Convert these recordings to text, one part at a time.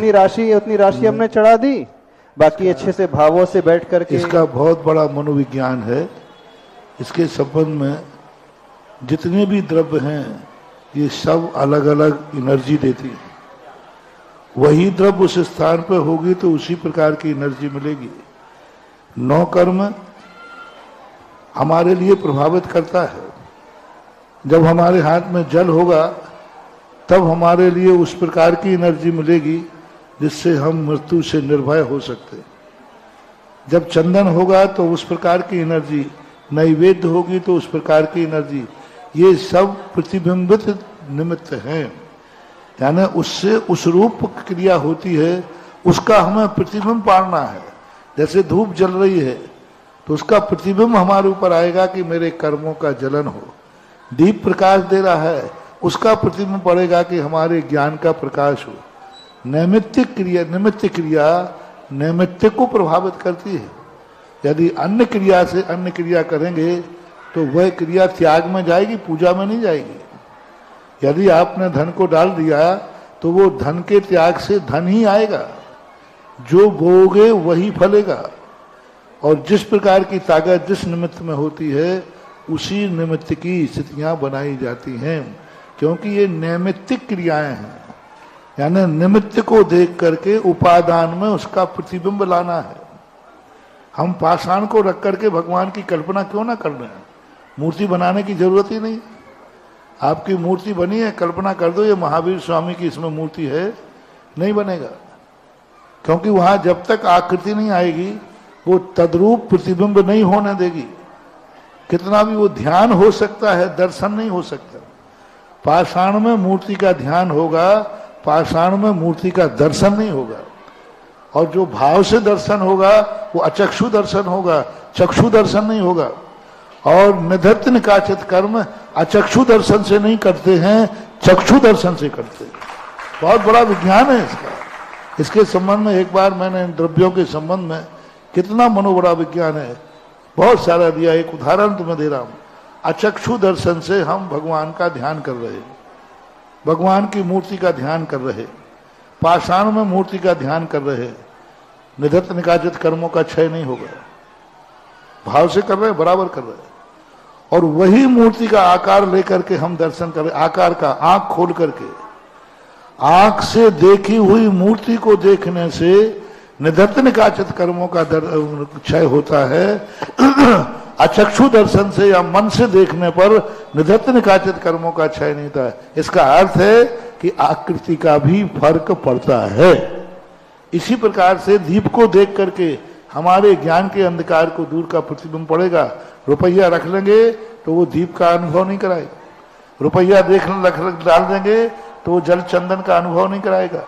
जितनी राशि है उतनी राशि हमने चढ़ा दी, बाकी अच्छे से भावों से बैठ करके। इसका बहुत बड़ा मनोविज्ञान है। इसके संबंध में जितने भी द्रव्य हैं ये सब अलग अलग एनर्जी देती है। वही द्रव्य उस स्थान पर होगी तो उसी प्रकार की एनर्जी मिलेगी। 9 कर्म हमारे लिए प्रभावित करता है। जब हमारे हाथ में जल होगा तब हमारे लिए उस प्रकार की एनर्जी मिलेगी जिससे हम मृत्यु से निर्भय हो सकते। जब चंदन होगा तो उस प्रकार की एनर्जी, नैवेद्य होगी तो उस प्रकार की एनर्जी। ये सब प्रतिबिंबित निमित्त हैं, यानी उससे उस रूप क्रिया होती है, उसका हमें प्रतिबिंब पाड़ना है। जैसे धूप जल रही है तो उसका प्रतिबिंब हमारे ऊपर आएगा कि मेरे कर्मों का जलन हो। दीप प्रकाश दे रहा है, उसका प्रतिबिंब पड़ेगा कि हमारे ज्ञान का प्रकाश हो। निमित्त क्रिया नैमित्तिक को प्रभावित करती है। यदि अन्य क्रिया से अन्य क्रिया करेंगे तो वह क्रिया त्याग में जाएगी, पूजा में नहीं जाएगी। यदि आपने धन को डाल दिया तो वो धन के त्याग से धन ही आएगा। जो बोओगे वही फलेगा। और जिस प्रकार की ताकत जिस निमित्त में होती है उसी निमित्त की स्थितियां बनाई जाती हैं, क्योंकि ये नैमित्तिक क्रियाएं हैं। यानी निमित्त को देख करके उपादान में उसका प्रतिबिंब लाना है। हम पाषाण को रख करके भगवान की कल्पना क्यों ना कर रहे हैं? मूर्ति बनाने की जरूरत ही नहीं। आपकी मूर्ति बनी है, कल्पना कर दो ये महावीर स्वामी की इसमें मूर्ति है, नहीं बनेगा। क्योंकि वहां जब तक आकृति नहीं आएगी वो तद्रूप प्रतिबिंब नहीं होने देगी। कितना भी वो ध्यान हो सकता है, दर्शन नहीं हो सकता। पाषाण में मूर्ति का ध्यान होगा, पाषाण में मूर्ति का दर्शन नहीं होगा। और जो भाव से दर्शन होगा वो अचक्षु दर्शन होगा, चक्षु दर्शन नहीं होगा। और निधत्त निकाचित कर्म अचक्षु दर्शन से नहीं करते हैं, चक्षु दर्शन से करते हैं। बहुत बड़ा विज्ञान है इसका। इसके संबंध में एक बार मैंने द्रव्यों के संबंध में कितना मनोबड़ा विज्ञान है बहुत सारा दिया। एक उदाहरण तुम्हें दे रहा हूं। अचक्षु दर्शन से हम भगवान का ध्यान कर रहे, भगवान की मूर्ति का ध्यान कर रहे, पाषाण में मूर्ति का ध्यान कर रहे, निधत्त निकाचित कर्मों का क्षय नहीं होगा। भाव से कर रहे, बराबर कर रहे। और वही मूर्ति का आकार लेकर के हम दर्शन कर रहे, आकार का आंख खोल करके। आंख से देखी हुई मूर्ति को देखने से निधत्त निकाचित कर्मों का क्षय होता है। अचक्षु दर्शन से या मन से देखने पर निधत्त निकाचित कर्मों का क्षय नहीं होता है। इसका अर्थ है कि आकृति का भी फर्क पड़ता है। इसी प्रकार से दीप को देख करके हमारे ज्ञान के अंधकार को दूर का प्रतिबिंब पड़ेगा। रुपया रख लेंगे तो वो दीप का अनुभव नहीं कराएगा। रुपया डाल देंगे तो वो जल चंदन का अनुभव नहीं कराएगा।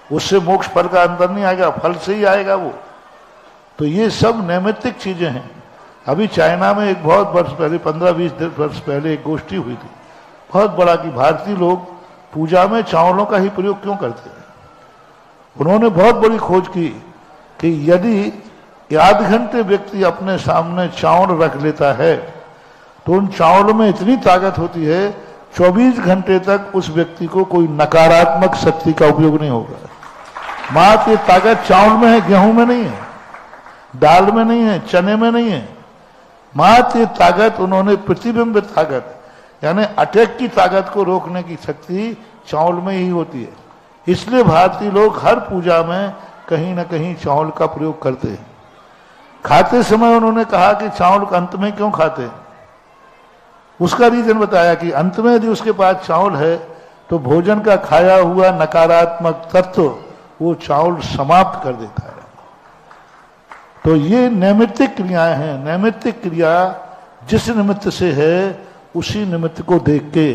उससे मोक्ष फल का अंतर नहीं आएगा, फल से ही आएगा वो। तो ये सब नैमित्तिक चीजें हैं। अभी चाइना में एक बहुत वर्ष पहले, 15-20 वर्ष पहले एक गोष्ठी हुई थी बहुत बड़ा, कि भारतीय लोग पूजा में चावलों का ही प्रयोग क्यों करते हैं। उन्होंने बहुत बड़ी खोज की कि यदि आध घंटे व्यक्ति अपने सामने चावल रख लेता है तो उन चावलों में इतनी ताकत होती है 24 घंटे तक उस व्यक्ति को कोई नकारात्मक शक्ति का उपयोग नहीं होगा। मात्र ये ताकत चावल में है, गेहूं में नहीं है, दाल में नहीं है, चने में नहीं है। मात्र ये ताकत उन्होंने प्रतिबिंब ताकत यानी अटैक की ताकत को रोकने की शक्ति चावल में ही होती है। इसलिए भारतीय लोग हर पूजा में कहीं ना कहीं चावल का प्रयोग करते हैं। खाते समय उन्होंने कहा कि चावल का अंत में क्यों खाते हैं। उसका रीजन बताया कि अंत में यदि उसके पास चावल है तो भोजन का खाया हुआ नकारात्मक तत्व वो चावल समाप्त कर देता है। तो ये नैमित्तिक क्रियाएं हैं। नैमित्तिक क्रिया जिस निमित्त से है उसी निमित्त को देख के,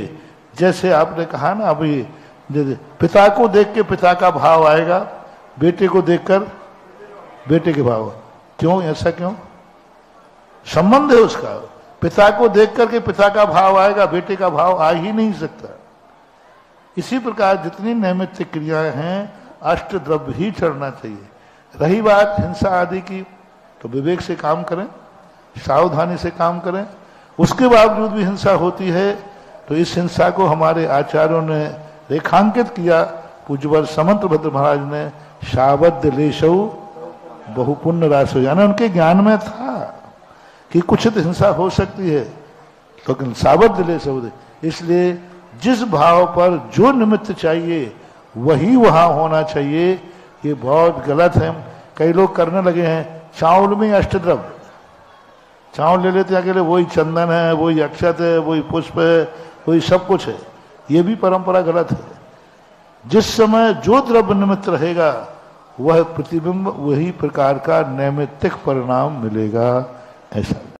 जैसे आपने कहा ना अभी, पिता को देख के पिता का भाव आएगा, बेटे को देखकर बेटे के भाव। क्यों, ऐसा क्यों? संबंध है उसका। पिता को देख करके पिता का भाव आएगा, बेटे का भाव आ ही नहीं सकता। इसी प्रकार जितनी नैमित्तिक क्रियाएं हैं अष्ट द्रव्य ही चढ़ना चाहिए। रही बात हिंसा आदि की, तो विवेक से काम करें, सावधानी से काम करें। उसके बावजूद भी हिंसा होती है तो इस हिंसा को हमारे आचार्यों ने रेखांकित किया। पूज्यवर समंत भद्र महाराज ने सावध लेशव बहुपुण्य राशि, यानी उनके ज्ञान में था कि कुछ तो हिंसा हो सकती है, लेकिन सावध लेशव, इसलिए जिस भाव पर जो निमित्त चाहिए वही वहां होना चाहिए। ये बहुत गलत है, कई लोग करने लगे हैं चावल में अष्टद्रव्य, चावल ले लेते हैं अकेले, वही चंदन है, वही अक्षत है, वही पुष्प है, वही सब कुछ है। ये भी परंपरा गलत है। जिस समय जो द्रव्य निमित्त रहेगा वह प्रतिबिंब वही प्रकार का नैमित्तिक परिणाम मिलेगा, ऐसा।